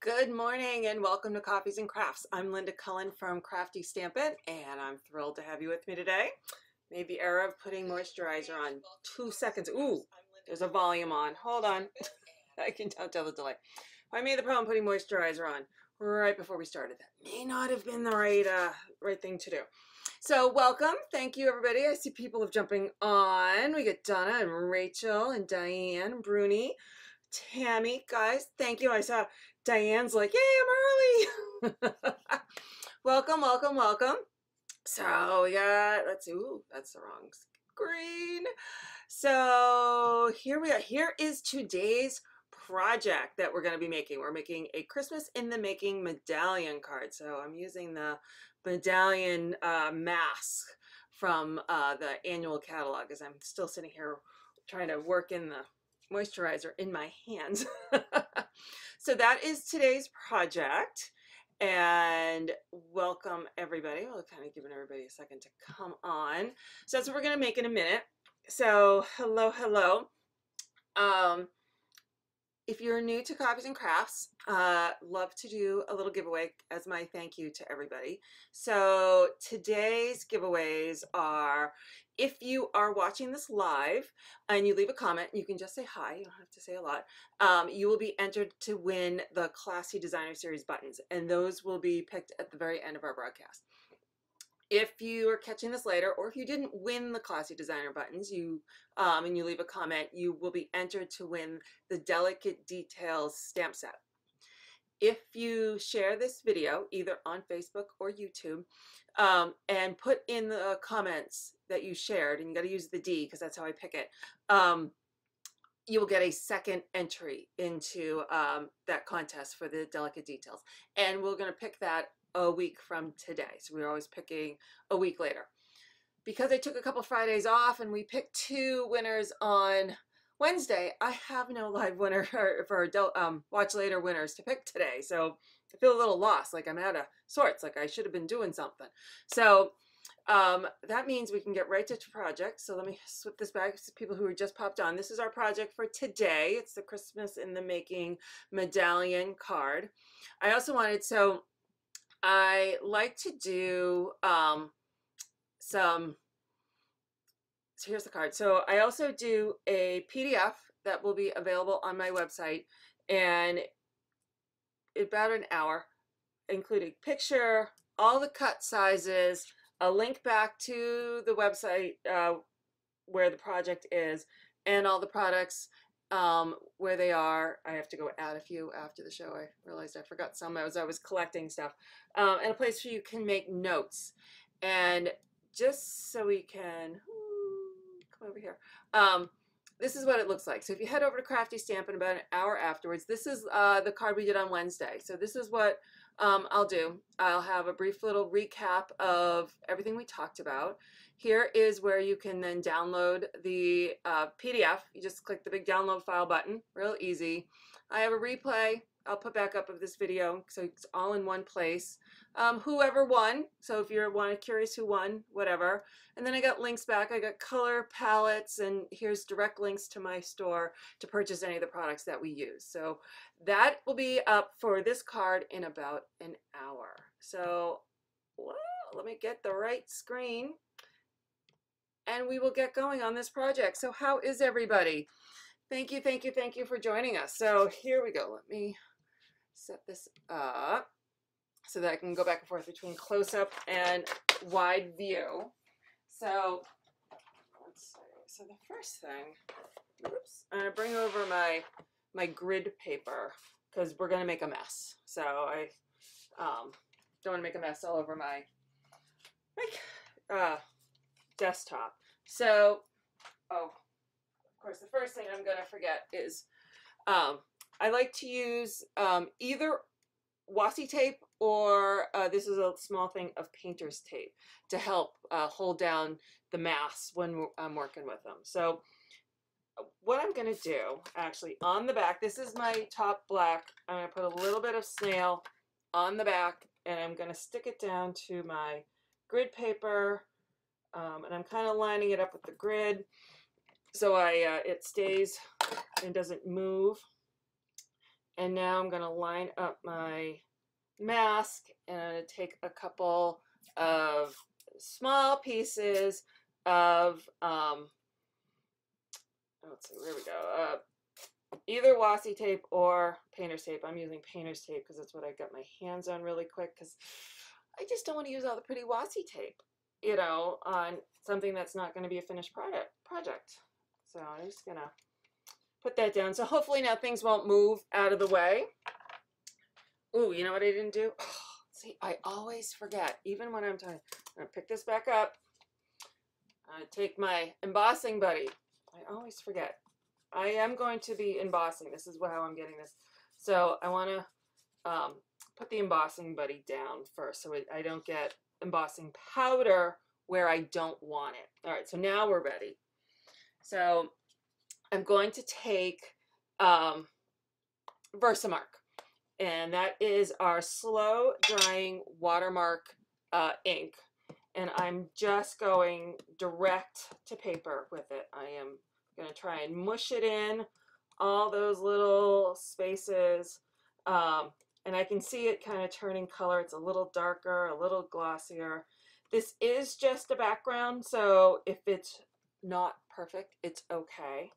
Good morning and welcome to Coffees and Crafts. I'm Linda Cullen from Crafty Stampin, and I'm thrilled to have you with me today. Made the error of putting moisturizer on 2 seconds. Ooh, there's a volume on. Hold on. I can tell the delay. I made the problem putting moisturizer on right before we started. That may not have been the right thing to do. So welcome. Thank you, everybody. I see people have jumping on. We get Donna and Rachel and Diane and Bruni. Tammy, guys, thank you. I saw Diane's like, yay, I'm early. Welcome, welcome, welcome. So we got, let's see, ooh, that's the wrong screen. So here we are. Here is today's project that we're going to be making. We're making a Christmas in the Making medallion card. So I'm using the medallion mask from the annual catalog as I'm still sitting here trying to work in the moisturizer in my hands. So that is today's project, and welcome everybody. We'll kind of giving everybody a second to come on. So that's what we're going to make in a minute. So hello. If you're new to Coffees and Crafts, love to do a little giveaway as my thank you to everybody. So today's giveaways are, if you are watching this live and you leave a comment, you can just say hi, you don't have to say a lot, you will be entered to win the Classy Designer Series buttons, and those will be picked at the very end of our broadcast. If you are catching this later, or if you didn't win the Classy Designer buttons, and you leave a comment, you will be entered to win the Delicate Details stamp set. If you share this video either on Facebook or YouTube, and put in the comments that you shared, and you got to use the D because that's how I pick it, you will get a second entry into that contest for the Delicate Details. And we're going to pick that a week from today. So we're always picking a week later. Because I took a couple Fridays off and we picked 2 winners on Wednesday, I have no live winner for watch later winners to pick today. So I feel a little lost, like I'm out of sorts, like I should have been doing something. So that means we can get right to project. So let me swip this back to people who are just popped on. This is our project for today. It's the Christmas in the Making medallion card. I also wanted, so I like to do so here's the card. So I also do a PDF that will be available on my website, and about an hour, including picture, all the cut sizes, a link back to the website where the project is, and all the products where they are. I have to go add a few after the show. I realized I forgot some as I was collecting stuff. And a place where you can make notes. And just so we can come over here. This is what it looks like. So if you head over to Crafty Stampin about an hour afterwards, this is the card we did on Wednesday. So this is what I'll do. I'll have a brief little recap of everything we talked about. Here is where you can then download the PDF. You just click the big download file button, real easy. I have a replay I'll put back up of this video, so it's all in one place. Whoever won, so if you're curious who won, whatever. And then I got links back. I got color palettes, and here's direct links to my store to purchase any of the products that we use. So that will be up for this card in about an hour. So well, let me get the right screen, and we will get going on this project. So how is everybody? Thank you for joining us. So here we go. Let me set this up so that I can go back and forth between close-up and wide view. So let's see. So the first thing, oops, I'm gonna bring over my grid paper because we're gonna make a mess. So I don't want to make a mess all over my desktop. So, oh, of course, the first thing I'm gonna forget is I like to use either washi tape or this is a small thing of painter's tape to help hold down the mass when I'm working with them. So what I'm going to do, actually, on the back, this is my top black. I'm going to put a little bit of snail on the back, and I'm going to stick it down to my grid paper, and I'm kind of lining it up with the grid so it stays and doesn't move. And now I'm going to line up my mask, and I'm going to take a couple of small pieces of, let's see, there we go, either washi tape or painter's tape. I'm using painter's tape because that's what I got my hands on really quick, because I just don't want to use all the pretty washi tape, you know, on something that's not going to be a finished project. So I'm just going to put that down. So hopefully now things won't move out of the way. Ooh, you know what I didn't do? Oh, see, I always forget, even when I'm going to pick this back up. I take my embossing buddy. I always forget. I am going to be embossing. This is how I'm getting this. So I want to put the embossing buddy down first so I don't get embossing powder where I don't want it. All right, so now we're ready. So I'm going to take Versamark, and that is our slow drying watermark ink, and I'm just going direct to paper with it. I am going to try and mush it in all those little spaces, and I can see it kind of turning color. It's a little darker, a little glossier. This is just a background, so if it's not perfect, it's okay.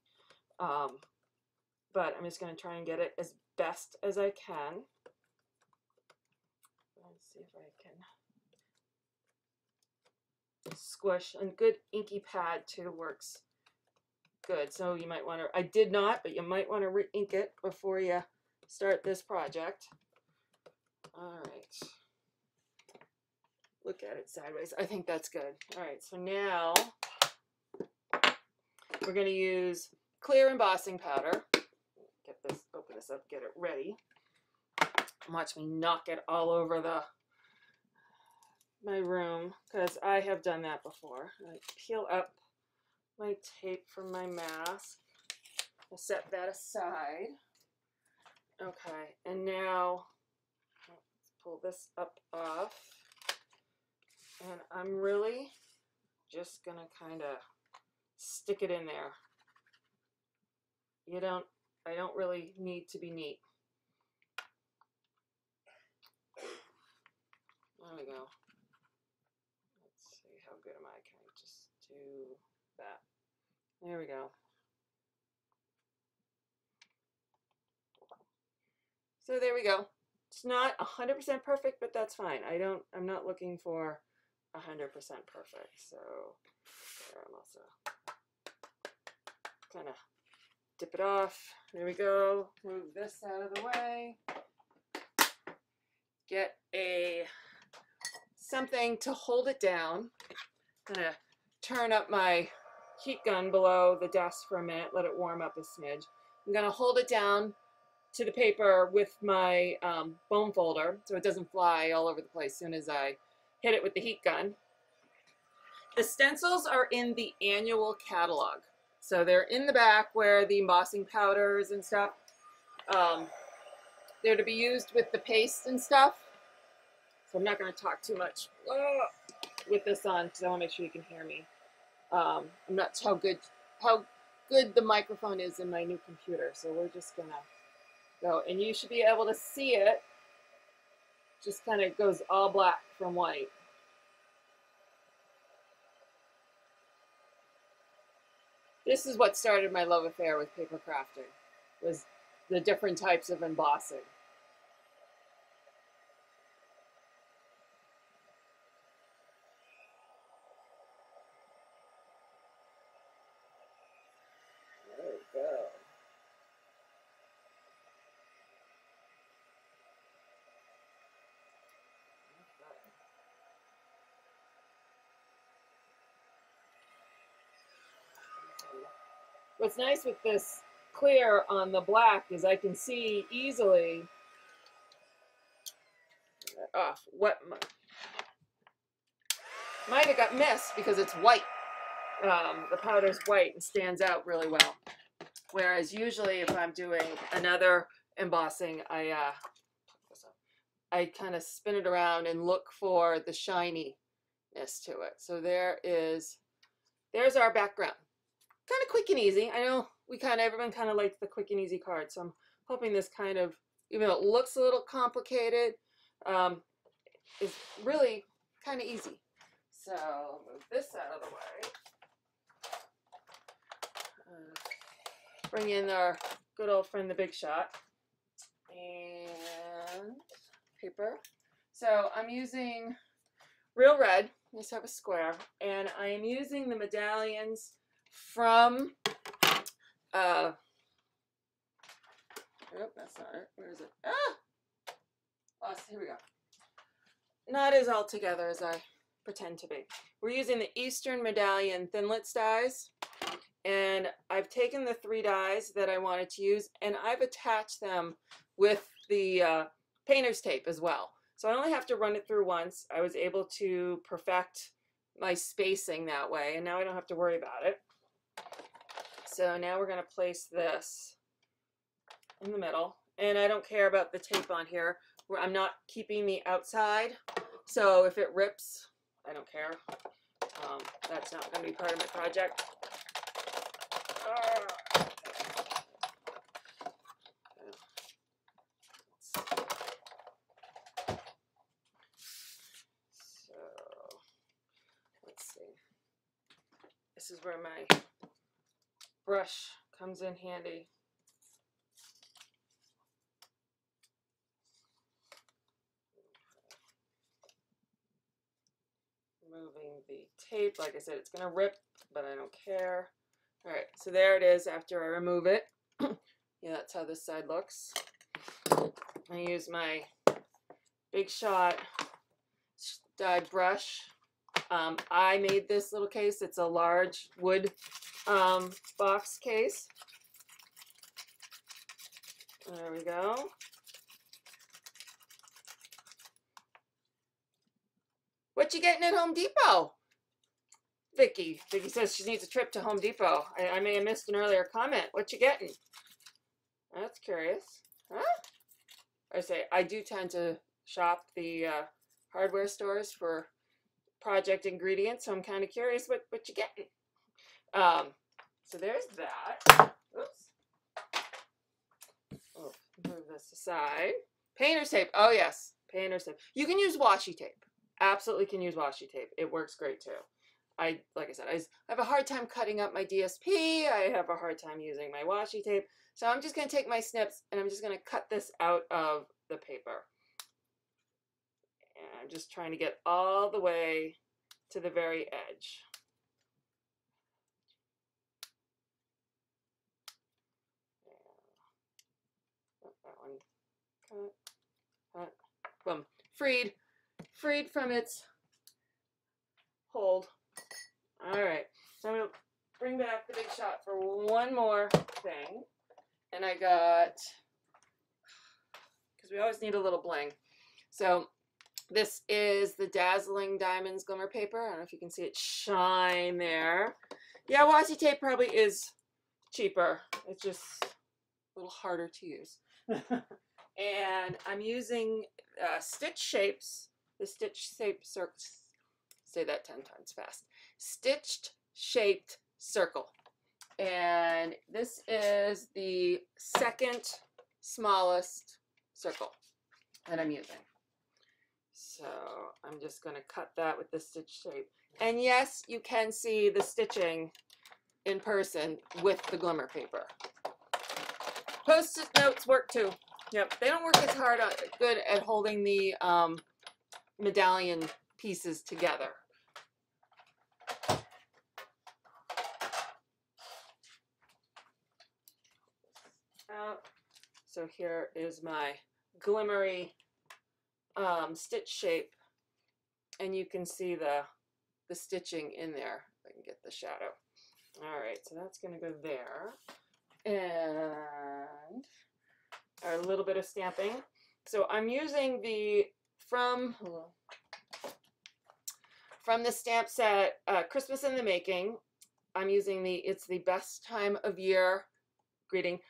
But I'm just going to try and get it as best as I can. Let's see if I can squish. And good inky pad too works good. So you might want to, I did not, but you might want to re-ink it before you start this project. All right. Look at it sideways. I think that's good. All right, so now we're going to use clear embossing powder. Get this, open this up, get it ready. Watch me knock it all over my room, because I have done that before. I peel up my tape from my mask. I'll set that aside. Okay, and now let's pull this up off. And I'm really just gonna kind of stick it in there. I don't really need to be neat. There we go. Let's see, how good am I? Can I just do that? There we go. So there we go. It's not 100% perfect, but that's fine. I'm not looking for 100% perfect. So there, I'm also kind of dip it off. There we go. Move this out of the way. Get something to hold it down. I'm gonna turn up my heat gun below the desk for a minute, let it warm up a smidge. I'm gonna hold it down to the paper with my bone folder so it doesn't fly all over the place as soon as I hit it with the heat gun. The stencils are in the annual catalog. So they're in the back where the embossing powders and stuff. They're to be used with the paste and stuff. So I'm not going to talk too much with this on because I want to make sure you can hear me. I'm not sure how good the microphone is in my new computer. So we're just going to go, and you should be able to see it. Just kind of goes all black from white. This is what started my love affair with paper crafting, was the different types of embossing. There we go. What's nice with this clear on the black is I can see easily what might have got missed because it's white. The powder's white and stands out really well. Whereas usually if I'm doing another embossing, I kind of spin it around and look for the shininess to it. So there's our background. Kind of quick and easy. I know everyone kind of likes the quick and easy card, so I'm hoping this kind of even though it looks a little complicated, is really kind of easy. So move this out of the way. Bring in our good old friend, the Big Shot, and paper. So I'm using real red. I just have a square, and I am using the Medallions from oh, that's not it. Where is it? Ah! Lost. Here we go. Not as all together as I pretend to be. We're using the Eastern Medallion Thinlits dies, and I've taken the 3 dies that I wanted to use, and I've attached them with the painter's tape as well. So I only have to run it through once. I was able to perfect my spacing that way, and now I don't have to worry about it. So now we're going to place this in the middle, and I don't care about the tape on here. I'm not keeping the outside, so if it rips, I don't care. That's not going to be part of my project. So let's see. This is where my brush comes in handy. Removing the tape. Like I said, it's going to rip, but I don't care. All right, so there it is after I remove it. Yeah, that's how this side looks. I use my Big Shot dyed brush. I made this little case. It's a large wood box case. There we go. What you getting at Home Depot? Vicky says she needs a trip to Home Depot. I may have missed an earlier comment. What you getting? That's curious. Huh? I say I do tend to shop the hardware stores for project ingredients, so I'm kind of curious what you getting. So there's that. Oops. Oh, move this aside. Painter's tape. Oh yes, painter's tape. You can use washi tape. Absolutely can use washi tape. It works great too. Like I said, I have a hard time cutting up my DSP. I have a hard time using my washi tape. So I'm just going to take my snips and I'm just going to cut this out of the paper. And I'm just trying to get all the way to the very edge. That one cut. Boom. Freed from its hold. All right, so I'm going to bring back the Big Shot for one more thing. And I got, because we always need a little bling. So this is the Dazzling Diamonds Glimmer Paper. I don't know if you can see it shine there. Yeah, washi tape probably is cheaper. It's just a little harder to use. And I'm using Stitch Shapes, the Stitch Shape Circle. Say that 10 times fast. Stitched Shaped Circle. And this is the second smallest circle that I'm using. So I'm just going to cut that with the stitch shape. And yes, you can see the stitching in person with the glimmer paper. Post-it notes work too. Yep, they don't work as good at holding the medallion pieces together. So here is my glimmery stitch shape, and you can see the stitching in there. If I can get the shadow. All right, so that's going to go there, and a little bit of stamping. So I'm using the from the stamp set Christmas in the Making. I'm using it's the best time of year greeting.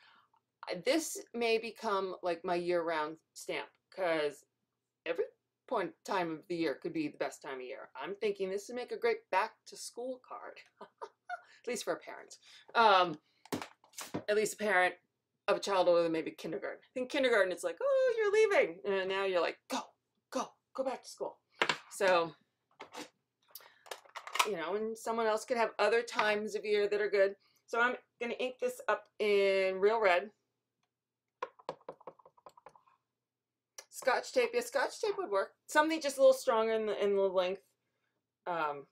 This may become like my year-round stamp because every time of the year could be the best time of year. I'm thinking this would make a great back-to-school card, at least for a parent. At least a parent of a child older than maybe kindergarten. I think kindergarten, it's like, oh, woo, you're leaving. And now you're like, go back to school. So, you know, and someone else could have other times of year that are good. So I'm going to ink this up in real red. Scotch tape, yeah, Scotch tape would work. Something just a little stronger in the length. There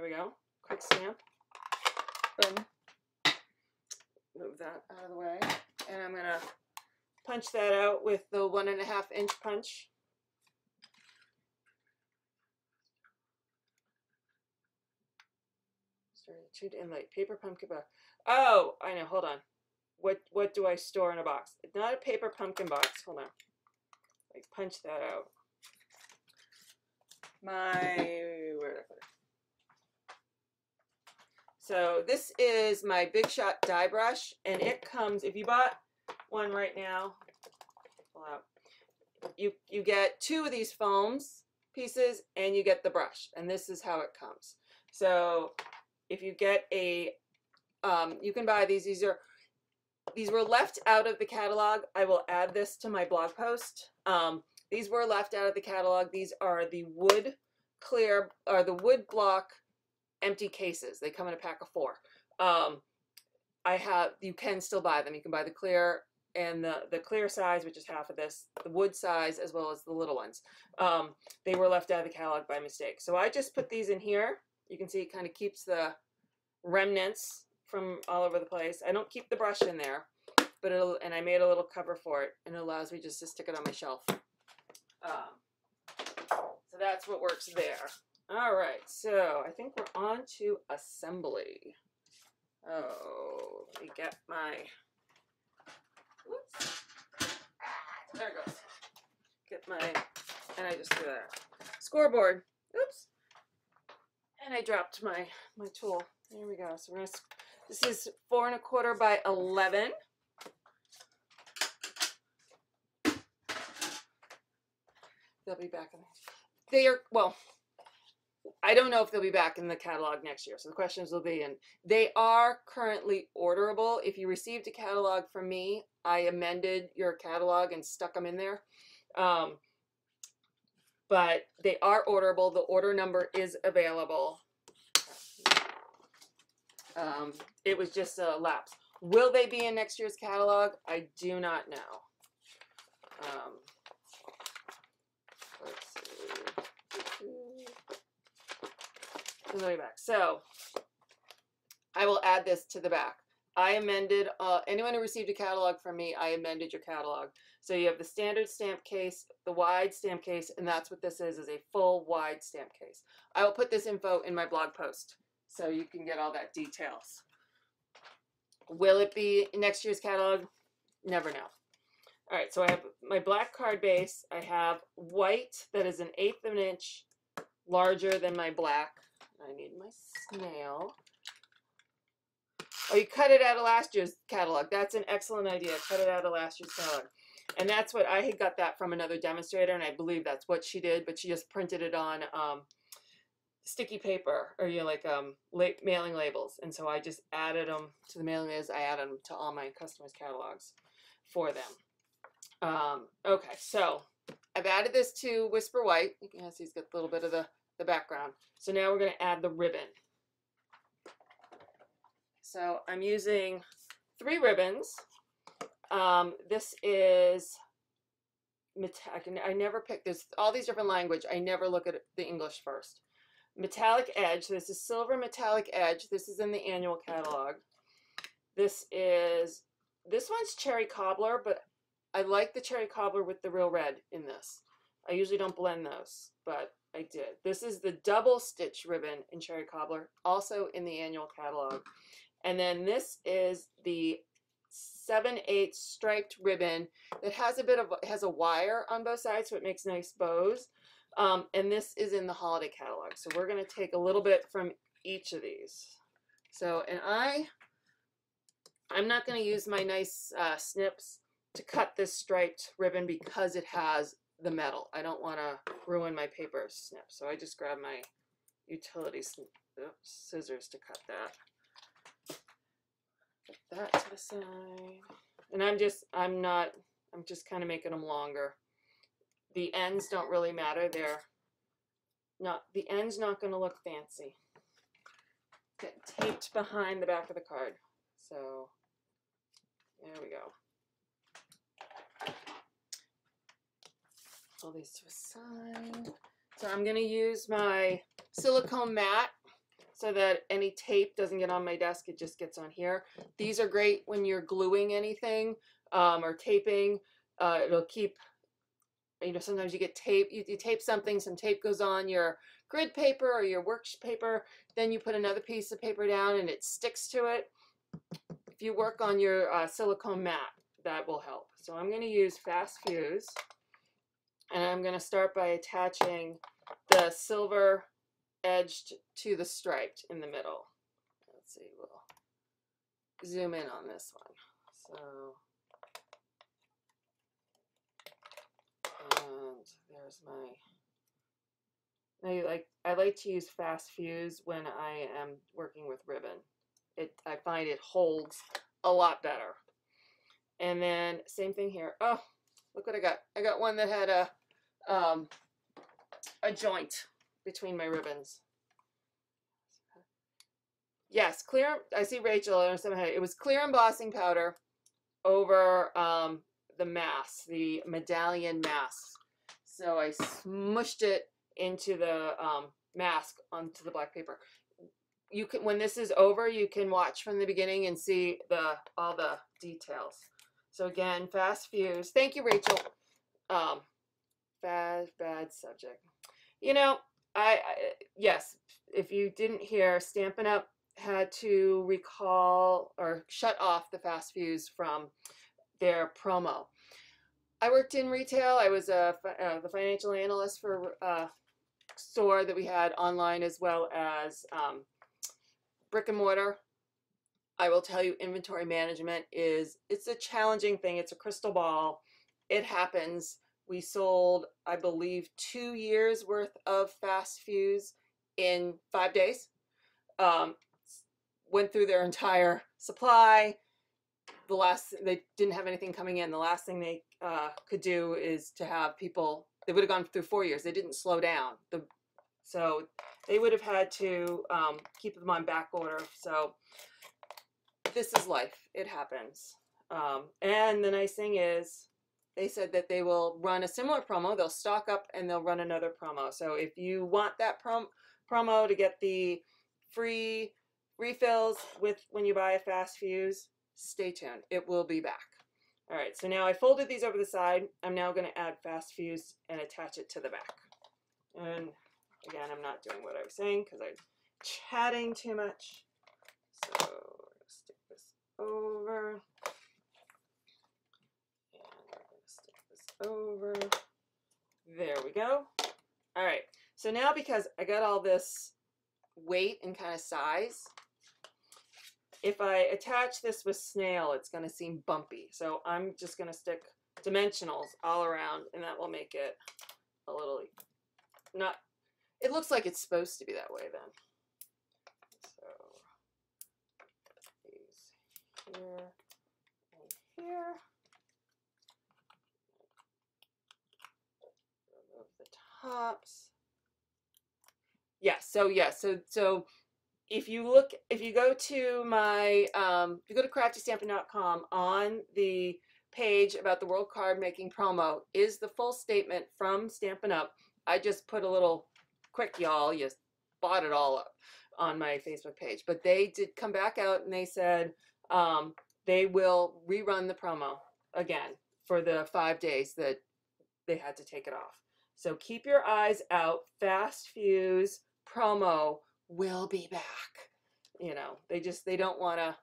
we go. Quick stamp. Boom. Move that out of the way. And I'm going to punch that out with the 1.5 inch punch. Chewed inlay, paper pumpkin box. Oh, I know. Hold on. What do I store in a box? It's not a paper pumpkin box. Hold on. I punch that out. Where did I put it? So this is my Big Shot die brush, and it comes, if you bought one right now, pull out, you get 2 of these foams pieces, and you get the brush, and this is how it comes. So if you get a, you can buy these. These were left out of the catalog. I will add this to my blog post. These were left out of the catalog. These are the wood clear, or the wood block empty cases. They come in a pack of 4. You can still buy them. You can buy the clear and the clear size, which is half of this, the wood size, as well as the little ones. They were left out of the catalog by mistake. So I just put these in here. You can see it kind of keeps the remnants from all over the place. I don't keep the brush in there, but and I made a little cover for it, and it allows me just to stick it on my shelf. So that's what works there. All right, so I think we're on to assembly. Oh, let me get my, whoops, there it goes. Get my, and I just threw that scoreboard. Oops. And I dropped my tool. There we go. So this is 4 1/4 by 11. They'll be back in there. Well, I don't know if they'll be back in the catalog next year. So the questions will be in. They are currently orderable. If you received a catalog from me, I amended your catalog and stuck them in there. But they are orderable. The order number is available. It was just a lapse. Will they be in next year's catalog? I do not know. Let's see. Back. So I will add this to the back. I amended, anyone who received a catalog from me, I amended your catalog. So you have the standard stamp case, the wide stamp case, and that's what this is a full wide stamp case. I will put this info in my blog post so you can get all that details. Will it be in next year's catalog? Never know. All right, so I have my black card base. I have white that is 1/8 of an inch larger than my black. I need my snail. Oh, you cut it out of last year's catalog. That's an excellent idea. Cut it out of last year's catalog. And that's what I had got that from another demonstrator, and I believe that's what she did, but she just printed it on sticky paper, or mailing labels. And so I just added them to the mailing labels. I added them to all my customers' catalogs for them. Okay, so I've added this to Whisper White. You can see it's got a little bit of the background. So now we're going to add the ribbon. So I'm using 3 ribbons. This is, I never pick, there's all these different language. I never look at the English first. Metallic edge. So this is silver metallic edge. This is in the annual catalog. This one's cherry cobbler, but I like the cherry cobbler with the real red in this. I usually don't blend those, but I did. This is the double stitch ribbon in cherry cobbler, also in the annual catalog. And then this is the 7/8 striped ribbon that has has a wire on both sides, so it makes nice bows. And this is in the holiday catalog. So we're going to take a little bit from each of these. So, and I'm not going to use my nice snips to cut this striped ribbon because it has the metal. I don't want to ruin my paper snip. So I just grab my utility scissors to cut that. that to the side. And I'm just kind of making them longer. The ends don't really matter. The end's not going to look fancy. Get taped behind the back of the card. So there we go. Pull these to the side. So I'm going to use my silicone mat so that any tape doesn't get on my desk. It just gets on here. These are great when you're gluing anything or taping. It'll keep, sometimes you get tape, you tape something, some tape goes on your grid paper or your work paper, then you put another piece of paper down and it sticks to it. If you work on your silicone mat, that will help. So I'm going to use Fast Fuse, and I'm going to start by attaching the silver edged to the striped in the middle. Let's see, we'll zoom in on this one. So, and there's I like to use Fast Fuse when I am working with ribbon. I find it holds a lot better. And then same thing here. Oh, look what I got. I got one that had a joint between my ribbons. Yes, clear. I see Rachel. It was clear embossing powder over the mask, the Medallion mask. So I smushed it into the mask onto the black paper. You can, when this is over, you can watch from the beginning and see all the details. So again, Fast Fuse. Thank you, Rachel. Bad subject. Yes, if you didn't hear, Stampin' Up! Had to recall or shut off the Fast Fuse from their promo. I worked in retail. I was the financial analyst for a store that we had online as well as brick and mortar. I will tell you, inventory management it's a challenging thing. It's a crystal ball. It happens. We sold, I believe, 2 years worth of Fast Fuse in 5 days. Went through their entire supply. They didn't have anything coming in. The last thing they could do is to have people, they would have gone through 4 years. They didn't slow down. So they would have had to keep them on back order. So this is life. It happens. And the nice thing is they said that they will run a similar promo. They'll stock up and they'll run another promo. So if you want that promo to get the free refills when you buy a Fast Fuse, stay tuned. It will be back. All right, so now I folded these over the side. I'm now going to add Fast Fuse and attach it to the back. And again, I'm not doing what I was saying because I'm chatting too much. So we're going to stick this over. And we're going to stick this over. There we go. All right, so now because I got all this weight and kind of size, if I attach this with snail, it's going to seem bumpy. So I'm just going to stick dimensionals all around, and that will make it a little, it looks like it's supposed to be that way then. So these here and here. Remove the tops. So if you go to my, if you go to craftystampin.com, on the page about the World Card Making promo is the full statement from Stampin' Up. I just put a little quick, y'all, you bought it all up on my Facebook page. But they did come back out and they said they will rerun the promo again for the 5 days that they had to take it off. So keep your eyes out. Fast Fuse promo will be back. They don't want to,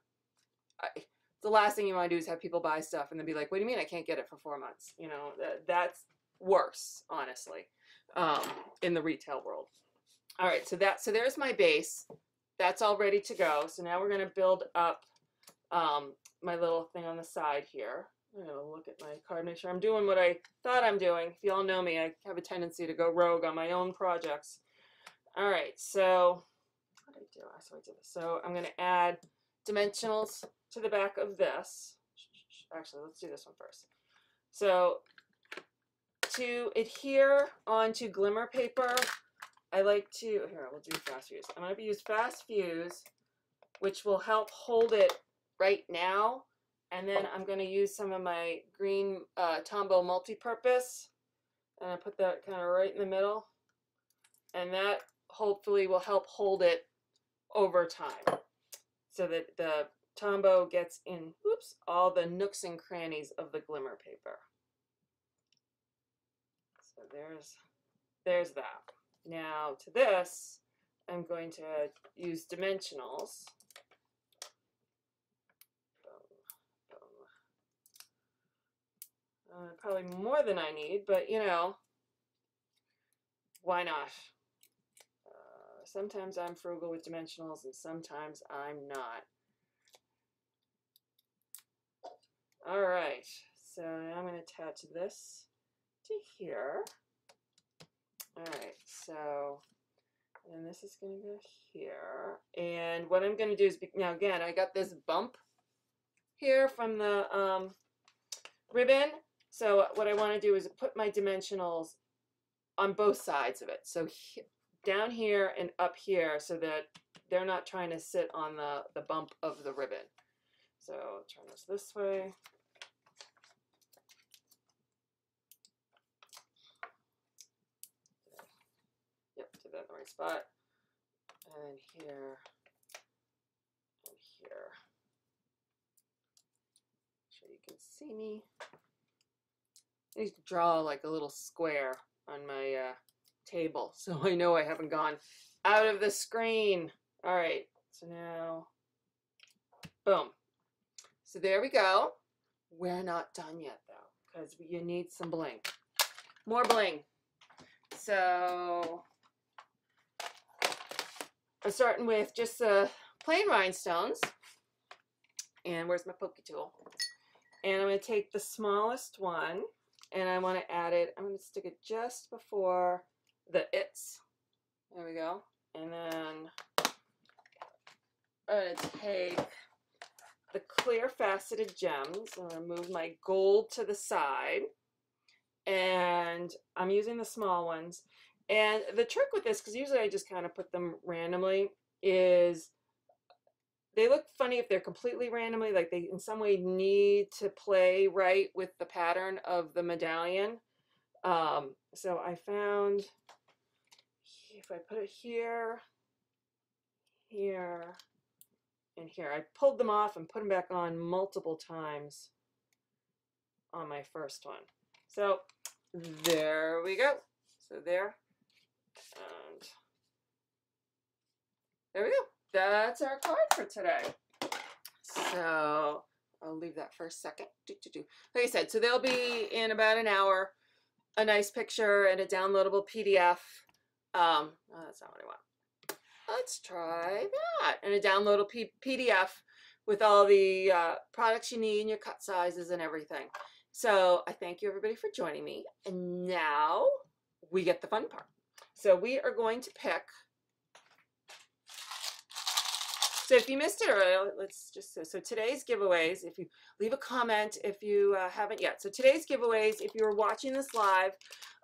the last thing you want to do is have people buy stuff and then be like, what do you mean I can't get it for 4 months? That's worse, honestly, in the retail world. All right, so there's my base. That's all ready to go. So now we're going to build up my little thing on the side here. I'm going to look at my card, make sure I'm doing what I thought I'm doing. If you all know me, I have a tendency to go rogue on my own projects. All right, so what did I do? So I'm going to add dimensionals to the back of this. Actually, let's do this one first. So to adhere onto glimmer paper, I like to, here, we'll do fast fuse. I'm going to use fast fuse, which will help hold it right now. And then I'm going to use some of my green Tombow multi-purpose. And I put that kind of right in the middle. And that hopefully will help hold it over time, so that the Tombow gets in, oops, all the nooks and crannies of the glimmer paper. So there's that. Now to this, I'm going to use dimensionals. Probably more than I need, but you know, why not? Sometimes I'm frugal with dimensionals and sometimes I'm not. All right, so now I'm going to attach this to here. All right, so, and this is going to go here. And what I'm going to do is, now again, I got this bump here from the ribbon. So what I want to do is put my dimensionals on both sides of it. So down here and up here, so that they're not trying to sit on the bump of the ribbon. So turn this way. Yep, did that in the right spot. And here and here. So you can see me. I need to draw like a little square on my table, so I know I haven't gone out of the screen. All right, so now, boom. So there we go. We're not done yet though, because you need some bling. More bling. So I'm starting with just the plain rhinestones. And where's my pokey tool? And I'm going to take the smallest one, and I want to add it, I'm going to stick it just before the its. There we go. And then I'm going to take the clear faceted gems and remove my gold to the side. And I'm using the small ones. And the trick with this, because usually I just kind of put them randomly, is they look funny if they're completely randomly, like they in some way need to play right with the pattern of the medallion. So I found, if I put it here, here, and here, I pulled them off and put them back on multiple times on my first one. So there we go. So there, and there we go. That's our card for today. So I'll leave that for a second. Like I said, so they'll be in about an hour. A nice picture and a downloadable PDF. Oh, that's not what I want. Let's try that. And a downloadable PDF with all the products you need and your cut sizes and everything. So I thank you everybody for joining me. And now we get the fun part. So we are going to pick. So if you missed it earlier, let's just, so today's giveaways, if you leave a comment if you haven't yet. So today's giveaways, if you were watching this live,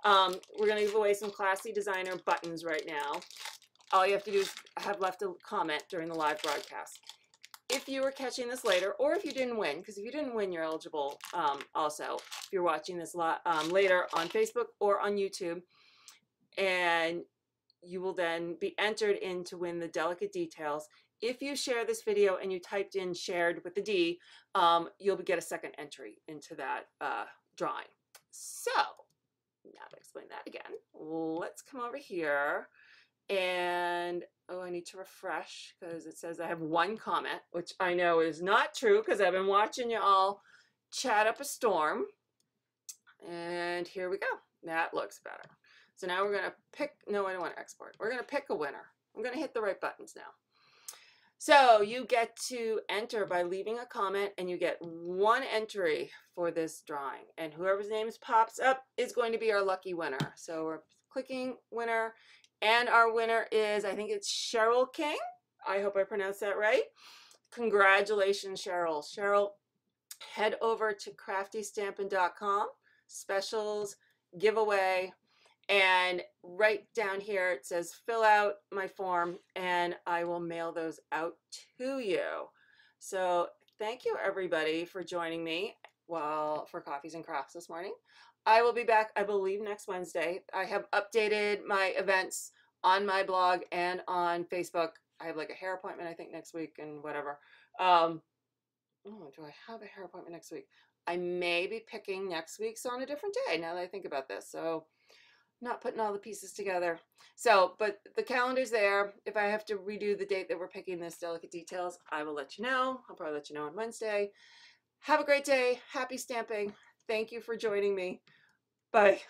we're going to give away some classy designer buttons right now. All you have to do is have left a comment during the live broadcast. If you were catching this later, or if you didn't win, because if you didn't win, you're eligible also, if you're watching this later on Facebook or on YouTube, and you will then be entered in to win the delicate details. If you share this video and you typed in shared with the D, you'll get a second entry into that drawing. So now to explain that again, let's come over here and, oh, I need to refresh because it says I have one comment, which I know is not true because I've been watching you all chat up a storm. And here we go. That looks better. So now we're going to pick, no, I don't want to export. We're going to pick a winner. I'm going to hit the right buttons now. So you get to enter by leaving a comment, and you get one entry for this drawing. And whoever's name pops up is going to be our lucky winner. So we're clicking winner, and our winner is, I think it's Cheryl King. I hope I pronounced that right. Congratulations, Cheryl. Cheryl, head over to craftystampin.com, specials, giveaway, and right down here it says fill out my form and I will mail those out to you. So thank you everybody for joining me for Coffees and Crafts this morning. I will be back, I believe, next Wednesday. I have updated my events on my blog and on Facebook. I have like a hair appointment, I think, next week and whatever. Oh, do I have a hair appointment next week? I may be picking next week's on a different day now that I think about this. So not putting all the pieces together. So, but the calendar's there. If I have to redo the date that we're picking this delicate details, I will let you know. I'll probably let you know on Wednesday. Have a great day. Happy stamping. Thank you for joining me. Bye.